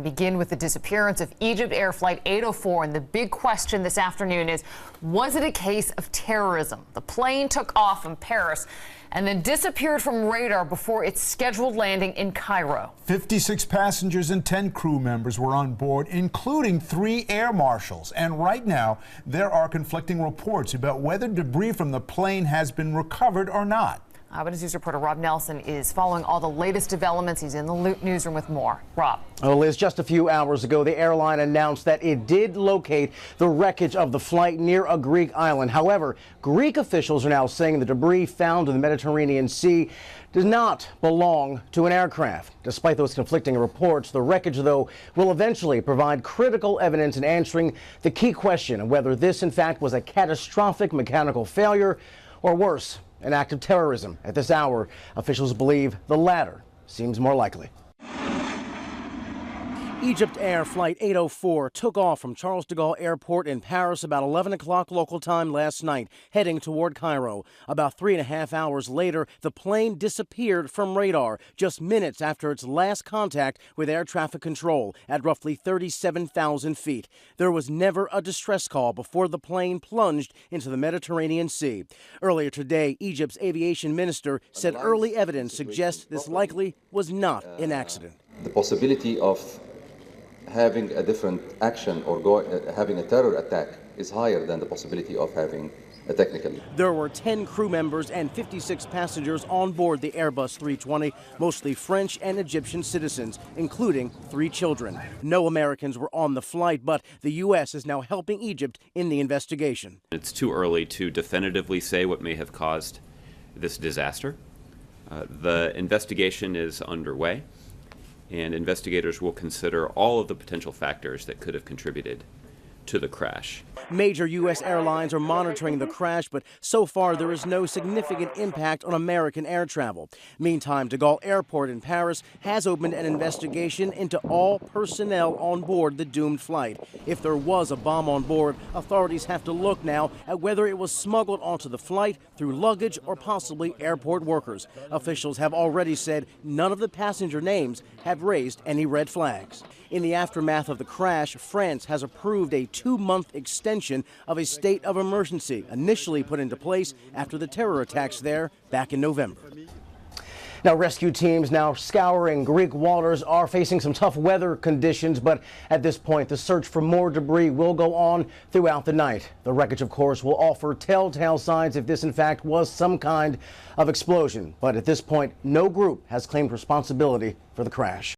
begin with the disappearance of EgyptAir Flight 804. And the big question this afternoon is, was it a case of terrorism? The plane took off from Paris and then disappeared from radar before its scheduled landing in Cairo. 56 passengers and 10 crew members were on board, including 3 air marshals. And right now, there are conflicting reports about whether debris from the plane has been recovered or not. Eyewitness News reporter Rob Nelson is following all the latest developments. He's in the newsroom with more. Rob. Well, Liz, just a few hours ago, the airline announced that it did locate the wreckage of the flight near a Greek island. However, Greek officials are now saying the debris found in the Mediterranean Sea does not belong to an aircraft. Despite those conflicting reports, the wreckage, though, will eventually provide critical evidence in answering the key question of whether this, in fact, was a catastrophic mechanical failure or worse, an act of terrorism. At this hour, officials believe the latter seems more likely. EgyptAir Flight 804 took off from Charles de Gaulle Airport in Paris about 11 o'clock local time last night, heading toward Cairo. About 3.5 hours later, the plane disappeared from radar just minutes after its last contact with air traffic control at roughly 37,000 feet. There was never a distress call before the plane plunged into the Mediterranean Sea. Earlier today, Egypt's aviation minister said early evidence suggests this likely was not an accident. The possibility of having a different action or having a terror attack is higher than the possibility of having a technical. There were 10 crew members and 56 passengers on board the Airbus 320, mostly French and Egyptian citizens, including 3 children. No Americans were on the flight, but the U.S. is now helping Egypt in the investigation. It's too early to definitively say what may have caused this disaster. The investigation is underway, and investigators will consider all of the potential factors that could have contributed to the crash. Major U.S. airlines are monitoring the crash, but so far there is no significant impact on American air travel. Meantime, de Gaulle Airport in Paris has opened an investigation into all personnel on board the doomed flight. If there was a bomb on board, authorities have to look now at whether it was smuggled onto the flight through luggage or possibly airport workers. Officials have already said none of the passenger names have raised any red flags. In the aftermath of the crash, France has approved a 2-month extension of a state of emergency, initially put into place after the terror attacks there back in November. Now, rescue teams now scouring Greek waters are facing some tough weather conditions, but at this point, the search for more debris will go on throughout the night. The wreckage, of course, will offer telltale signs if this, in fact, was some kind of explosion. But at this point, no group has claimed responsibility for the crash.